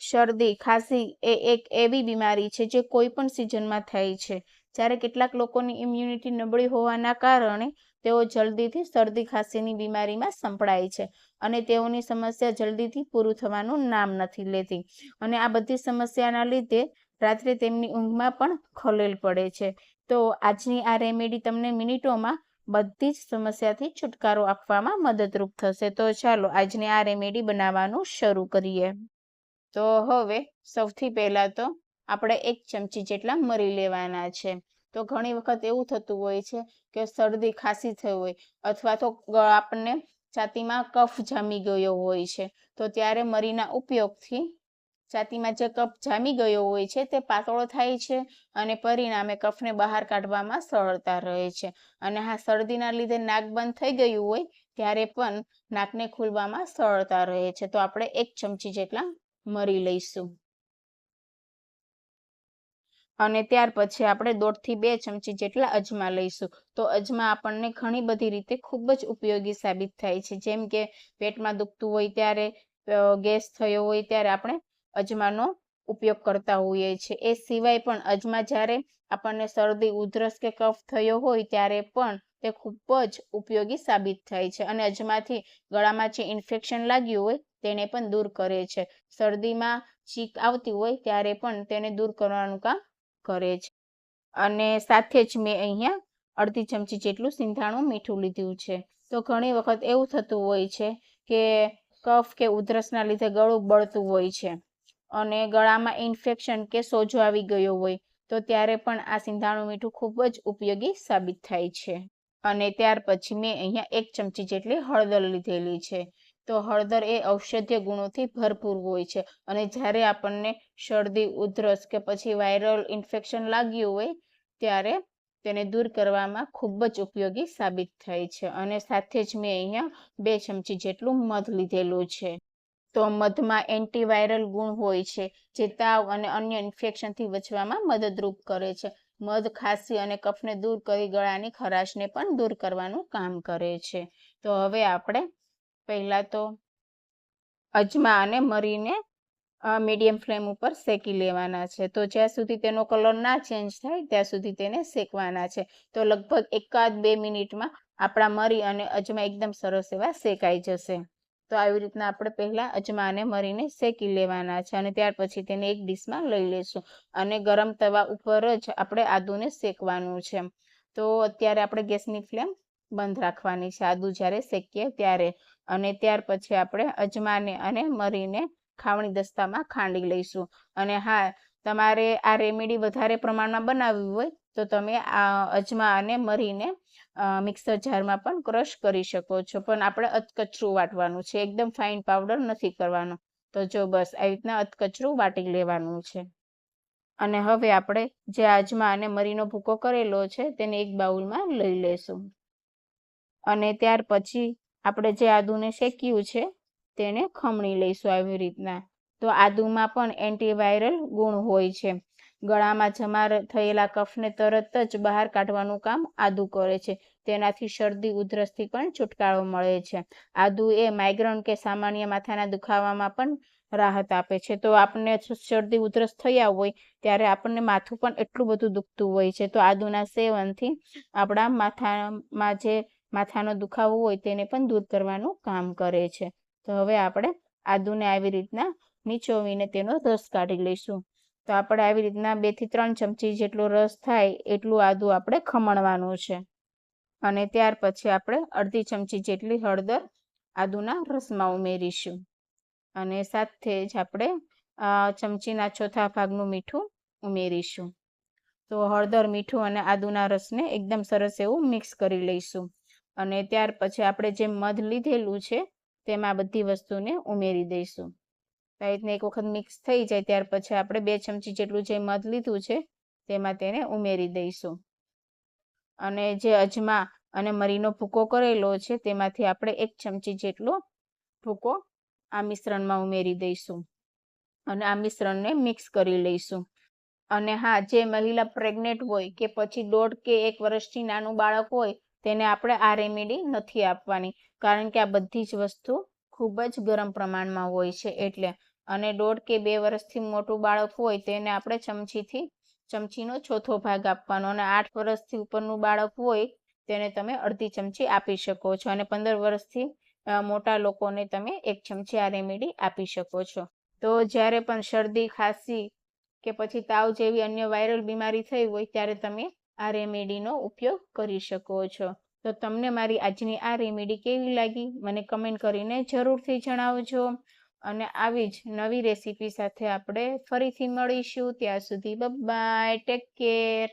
શરદી ખાંસી એ એક એવી બીમારી છે જે કોઈ પણ સિઝનમાં થાય છે. જ્યારે કેટલાક લોકોની ઇમ્યુનિટી નબળી હોવાના કારણે તેઓ જલ્દીથી શરદી ખાંસીની બીમારીમાં સંપડાય છે અને તેઓની સમસ્યા જલ્દીથી પૂરું થવાનું નામ નથી લેતી અને આ બધી સમસ્યાના લીધે રાત્રે તેમની ઊંઘમાં પણ ખલેલ પડે છે. તો આજની આ રેમેડી તમને મિનિટોમાં બધી જ સમસ્યાથી છુટકારો આપવામાં મદદરૂપ થશે. તો ચાલો આજની આ રેમેડી બનાવવાનું શરૂ કરીએ. તો હવે સૌથી પહેલા તો આપણે 1 ચમચી જેટલા મરી લેવાના છે. તો ઘણી વખત એવું થતું હોય છે કે શરદી ખાંસી થઈ હોય અથવા તો આપણને છાતીમાં કફ જામી ગયો હોય છે, તો ત્યારે મરીના ઉપયોગથી છાતીમાં જે કફ જામી ગયો હોય છે તે પાતળો થાય છે અને પરિણામે કફને બહાર કાઢવામાં સરળતા રહે છે. અને હા, શરદીના લીધે નાક બંધ થઈ ગયું હોય ત્યારે પણ નાકને ખોલવામાં સરળતા રહે છે. તો આપણે 1 ચમચી જેટલા મરી લઈશું અને ત્યાર પછી આપણે 1.5 થી 2 ચમચી જેટલા અજમા લઈશું. તો અજમા આપણને ઘણી બધી રીતે ખૂબ જ ઉપયોગી સાબિત થાય છે. જેમ કે પેટમાં દુખતું હોય ત્યારે, ગેસ થયો હોય ત્યારે આપણે અજમાનો ઉપયોગ કરતા હોઈએ છીએ. એ સિવાય પણ અજમા જ્યારે આપણને શરદી, ઉધરસ કે કફ થયો હોય ત્યારે પણ તે ખૂબ જ ઉપયોગી સાબિત થાય છે અને અજમાથી ગળામાં જે ઇન્ફેક્શન લાગ્યું હોય તેને પણ દૂર કરે છે. શરદીમાં છીંક આવતી હોય ત્યારે પણ તેને દૂર કરવાનું કામ કરે છે. અને સાથે જ મેં અહીંયા 1/2 ચમચી જેટલું સિંધાણું મીઠું લીધું છે. તો ઘણી વખત એવું થતું હોય છે કે કફ કે ઉધરસના લીધે ગળું બળતું હોય છે અને ગળામાં ઇન્ફેક્શન કે સોજો આવી ગયો હોય, તો ત્યારે પણ આ સિંધાણું મીઠું ખૂબ જ ઉપયોગી સાબિત થાય છે. અને ત્યાર પછી મેં અહીંયા 1 ચમચી જેટલી હળદર લીધેલી છે. તો હળદર એ ઔષધીય ગુણોથી ભરપૂર હોય છે અને જ્યારે આપણને શરદી, ઉધરસ કે પછી વાયરલ ઇન્ફેક્શન લાગ્યું હોય ત્યારે તેને દૂર કરવામાં ખૂબ જ ઉપયોગી સાબિત થાય છે. અને સાથે જ મેં અહીંયા 2 ચમચી જેટલું મધ લીધેલું છે. તો મધમાં એન્ટીવાયરલ ગુણ હોય છે જે તાવ અને અન્ય ઇન્ફેક્શનથી બચવામાં મદદરૂપ કરે છે. મધ ખાંસી અને કફને દૂર કરી ગળાની ખરાશને પણ દૂર કરવાનું કામ કરે છે. તો હવે આપણે પહેલા તો અજમા અને મરીને મીડિયમ ફ્લેમ ઉપર શેકી લેવાના છે. તો જ્યાં સુધી તેનો કલર ના ચેન્જ થાય ત્યાં સુધી તેને શેકવાના છે. તો લગભગ 1-2 મિનિટમાં આપણા મરી અને અજમા એકદમ સરસ એવા શેકાઈ જશે. તો આવી રીતના આપણે પહેલા અજમા અને મરીને શેકી લેવાના છે અને ત્યાર પછી તેને એક ડીશમાં લઈ લેશું અને ગરમ તવા ઉપર જ આપણે આદુને શેકવાનું છે. તો અત્યારે આપણે ગેસની ફ્લેમ બંધ રાખવાની છે આદુ જ્યારે શેકીએ ત્યારે. અને ત્યાર પછી આપણે અજમાને અને મરીને ખાવણી દસ્તામાં ખાંડી લઈશું. અને હા, તમારે આ રેમેડી વધારે પ્રમાણમાં બનાવવી હોય તો તમે આ અજમા અને મરીને મિક્સર જારમાં પણ ક્રશ કરી શકો છો, પણ આપણે અધકચરું વાટવાનું છે, એકદમ ફાઇન પાવડર નથી કરવાનો. તો જો બસ આવી રીતના અધકચરું વાટી લેવાનું છે. અને હવે આપણે જે અજમા અને મરીનો ભૂકો કરેલો છે તેને એક બાઉલમાં લઈ લેશું અને ત્યાર પછી આપણે જે આદુને શેક્યું છે તેને ખમણી લઈશું આવી રીતના. તો આદુમાં પણ એન્ટીવાયરલ ગુણ હોય છે. ગળામાં જમા થયેલા કફને તરત જ બહાર કાઢવાનું કામ આદુ કરે છે. તેનાથી શરદી, ઉધરસથી પણ છુટકારો મળે છે. આદુ એ માઇગ્રેન કે સામાન્ય માથાના દુખાવામાં પણ રાહત આપે છે. તો આપણને શરદી, ઉધરસ થયા હોય ત્યારે આપણને માથું પણ એટલું બધું દુખતું હોય છે. તો આદુના સેવનથી આપણા માથામાં જે માથાનો દુખાવો હોય તેને પણ દૂર કરવાનું કામ કરે છે. તો હવે આપણે આદુને આવી રીતના નીચોવીને તેનો રસ કાઢી લઈશું. તો આપણે આવી રીતના 2 થી 3 ચમચી જેટલો રસ થાય એટલું આદુ આપણે ખમણવાનું છે. અને ત્યાર પછી આપણે 1/2 ચમચી જેટલી હળદર આદુના રસમાં ઉમેરીશું અને સાથે જ આપણે ચમચીના 1/4 ભાગનું મીઠું ઉમેરીશું. તો હળદર, મીઠું અને આદુના રસને એકદમ સરસ એવું મિક્સ કરી લઈશું અને ત્યાર પછી આપણે જે મધ લીધેલું છે તેમાં બધી વસ્તુને ઉમેરી દઈશું. આ રીતના એક વખત મિક્સ થઈ જાય ત્યાર પછી આપણે 2 ચમચી જેટલું જે મધ લીધું છે તેમાં તેને ઉમેરી દઈશું અને જે અજમા અને મરીનો ભૂકો કરેલો છે તેમાંથી આપણે 1 ચમચી જેટલો ભૂકો આ મિશ્રણમાં ઉમેરી દઈશું અને આ મિશ્રણને મિક્સ કરી લઈશું. અને હા, જે મહિલા પ્રેગ્નેન્ટ હોય કે પછી 1.5 કે 1 વર્ષથી નાનું બાળક હોય તેને આપણે આ રેમેડી નથી આપવાની, કારણ કે આ બધી જ વસ્તુ ખૂબ જ ગરમ પ્રમાણમાં હોય છે એટલે. અને 1.5 કે 2 વર્ષથી મોટું બાળક હોય તેને આપણે ચમચીનો ચોથો ભાગ આપવાનો, અને 8 વર્ષથી ઉપરનું બાળક હોય તેને તમે અડધી ચમચી આપી શકો છો, અને 15 વર્ષથી મોટા લોકોને તમે 1 ચમચી આ રેમેડી આપી શકો છો. તો જ્યારે પણ શરદી, ખાંસી કે પછી તાવ જેવી અન્ય વાયરલ બીમારી થઈ હોય ત્યારે તમે આ રેમેડીનો ઉપયોગ કરી શકો છો. તો તમને મારી આજની આ રેમેડી કેવી લાગી મને કમેન્ટ કરીને જરૂરથી જણાવજો, અને આવી જ નવી રેસીપી સાથે આપણે ફરીથી મળીશું. ત્યાં સુધી બાય, ટેક કેર.